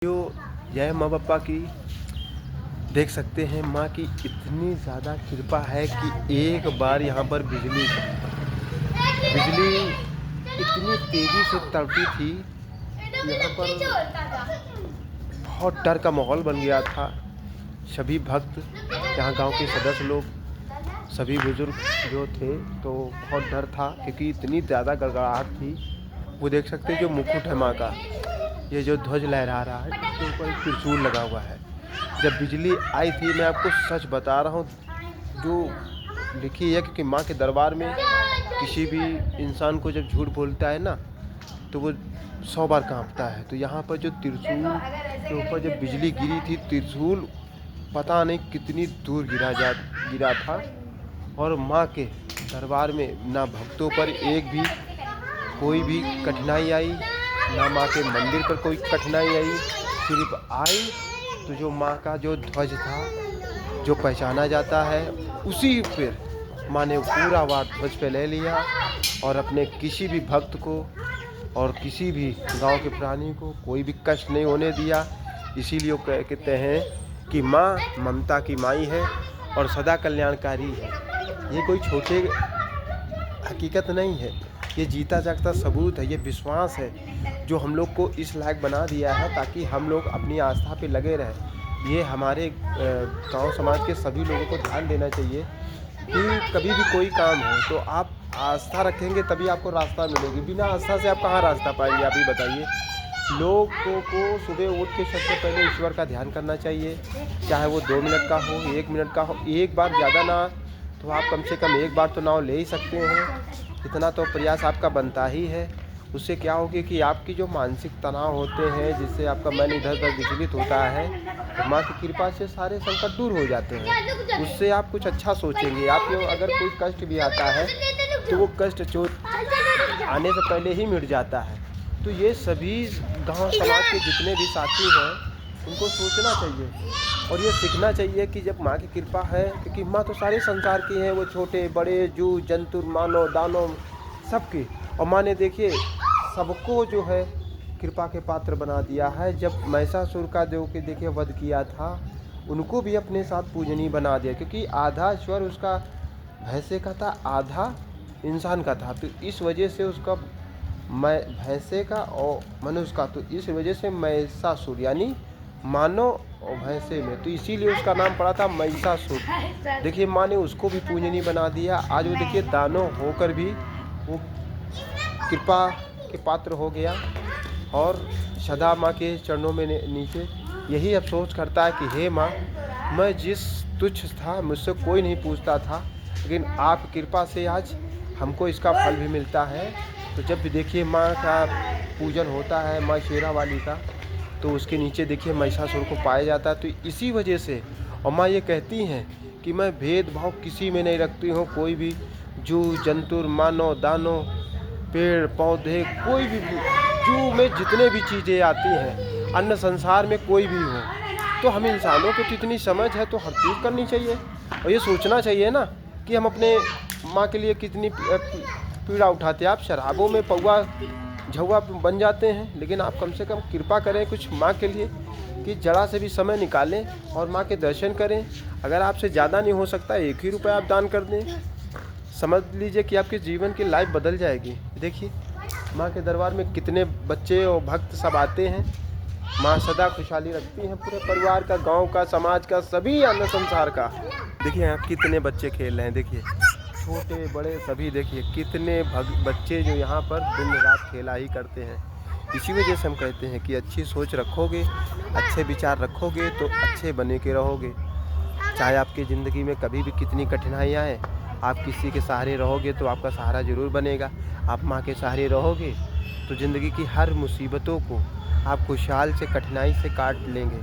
जो जय माँ बापा की देख सकते हैं। माँ की इतनी ज़्यादा कृपा है कि एक बार यहाँ पर बिजली इतनी तेज़ी से तड़पी थी। यहाँ पर बहुत डर का माहौल बन गया था। सभी भक्त, यहाँ गांव के सदस्य लोग, सभी बुजुर्ग जो थे तो बहुत डर था क्योंकि इतनी ज़्यादा गड़गड़ाहट थी। वो देख सकते हैं जो मुकुट है माँ का, ये जो ध्वज लहरा रहा है, इसके ऊपर एक त्रिशूल लगा हुआ है। जब बिजली आई थी, मैं आपको सच बता रहा हूँ, जो लिखी है क्योंकि माँ के दरबार में किसी भी इंसान को जब झूठ बोलता है ना तो वो 100 बार कांपता है। तो यहाँ पर जो त्रिशूल के ऊपर जब बिजली गिरी थी, त्रिशूल पता नहीं कितनी दूर गिरा था। और माँ के दरबार में ना भक्तों पर कोई भी कठिनाई आई, ना माँ के मंदिर पर कोई कठिनाई आई। सिर्फ आई तो जो माँ का जो ध्वज था, जो पहचाना जाता है, उसी पर माँ ने पूरा वार ध्वज पे ले लिया और अपने किसी भी भक्त को और किसी भी गांव के प्राणी को कोई भी कष्ट नहीं होने दिया। इसीलिए वो कहते हैं कि माँ ममता की माई है और सदा कल्याणकारी है। ये कोई छोटे हकीकत नहीं है, ये जीता जागता सबूत है, ये विश्वास है जो हम लोग को इस लायक बना दिया है ताकि हम लोग अपनी आस्था पे लगे रहें। ये हमारे गांव समाज के सभी लोगों को ध्यान देना चाहिए कि कभी भी कोई काम हो तो आप आस्था रखेंगे तभी आपको रास्ता मिलेगी। बिना आस्था से आप कहाँ रास्ता पाएंगे, आप ही बताइए। लोगों को सुबह उठ के सबसे पहले ईश्वर का ध्यान करना चाहिए, चाहे वो 2 मिनट का हो, 1 मिनट का हो। एक बार ज़्यादा ना तो आप कम से कम एक बार तो नाव ले ही सकते हैं। इतना तो प्रयास आपका बनता ही है। उससे क्या होगी कि आपकी जो मानसिक तनाव होते हैं, जिससे आपका मन इधर उधर विचलित होता है, तो माँ की कृपा से सारे संकट दूर हो जाते हैं। उससे आप कुछ अच्छा सोचेंगे। आपको अगर कोई कष्ट भी आता है तो वो कष्ट आने से पहले ही मिट जाता है। तो ये सभी गांव समाज के जितने भी साथी हैं, उनको सोचना चाहिए और ये सीखना चाहिए कि जब माँ की कृपा है, क्योंकि माँ तो सारे संसार की है, वो छोटे बड़े जीव जंतु मानव दानव सबकी। और माँ ने देखिए सबको जो है कृपा के पात्र बना दिया है। जब महिषासुर का जो कि देखिए वध किया था, उनको भी अपने साथ पूजनीय बना दिया, क्योंकि आधा ईश्वर उसका भैंसे का था, आधा इंसान का था। तो इस वजह से उसका भैंसे का और मनुष्य का, तो इस वजह से महिषासुर यानी मानव और भैंसे में, तो इसीलिए उसका नाम पड़ा था महिषासुर। देखिए माँ ने उसको भी पूजनीय बना दिया। आज वो देखिए दानव होकर भी वो कृपा के पात्र हो गया और सदा माँ के चरणों में नीचे यही अफसोस करता है कि हे माँ, मैं जिस तुच्छ था, मुझसे कोई नहीं पूछता था, लेकिन आप कृपा से आज हमको इसका फल भी मिलता है। तो जब भी देखिए माँ का पूजन होता है, माँ शेरा वाली का, तो उसके नीचे देखिए महिषासुर को पाया जाता है। तो इसी वजह से, और माँ ये कहती हैं कि मैं भेदभाव किसी में नहीं रखती हूँ। कोई भी जीव जंतु मानव दानव पेड़ पौधे, कोई भी जीव में जितने भी चीज़ें आती हैं, अन्य संसार में कोई भी हो, तो हम इंसानों को तो इतनी समझ है तो हर चीज़ करनी चाहिए। और ये सोचना चाहिए ना कि हम अपने माँ के लिए कितनी पीड़ा उठाते हैं। आप शराबों में पौवा झौवा बन जाते हैं, लेकिन आप कम से कम कृपा करें कुछ माँ के लिए कि जरा से भी समय निकालें और माँ के दर्शन करें। अगर आपसे ज़्यादा नहीं हो सकता, 1 ही रुपया आप दान कर दें, समझ लीजिए कि आपके जीवन की लाइफ बदल जाएगी। देखिए माँ के दरबार में कितने बच्चे और भक्त सब आते हैं। माँ सदा खुशहाली रखती हैं पूरे परिवार का, गांव का, समाज का, सभी अन्य संसार का। देखिए यहाँ कितने बच्चे खेल रहे हैं, देखिए छोटे बड़े सभी। देखिए कितने बच्चे जो यहाँ पर दिन रात खेला ही करते हैं। इसी वजह से हम कहते हैं कि अच्छी सोच रखोगे, अच्छे विचार रखोगे तो अच्छे बने के रहोगे। चाहे आपकी ज़िंदगी में कभी भी कितनी कठिनाइयाँ आए, आप किसी के सहारे रहोगे तो आपका सहारा ज़रूर बनेगा। आप माँ के सहारे रहोगे तो ज़िंदगी की हर मुसीबतों को आप खुशहाल से, कठिनाई से काट लेंगे।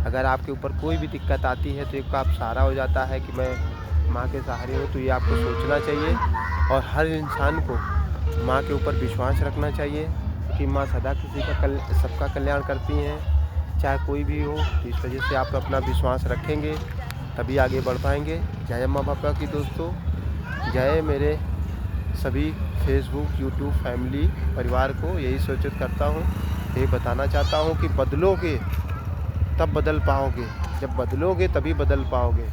अगर आपके ऊपर कोई भी दिक्कत आती है तो एक आप सहारा हो जाता है कि मैं माँ के सहारे हूँ। तो ये आपको सोचना चाहिए और हर इंसान को माँ के ऊपर विश्वास रखना चाहिए कि माँ सदा किसी का सबका कल्याण करती हैं, चाहे कोई भी हो। तो इस वजह से आप अपना विश्वास रखेंगे तभी आगे बढ़ पाएंगे। जय माँ बापा की दोस्तों, जय मेरे सभी फेसबुक यूट्यूब फैमिली परिवार को। यही सूचित करता हूँ, यही बताना चाहता हूँ कि बदलोगे तब बदल पाओगे, जब बदलोगे तभी बदल पाओगे।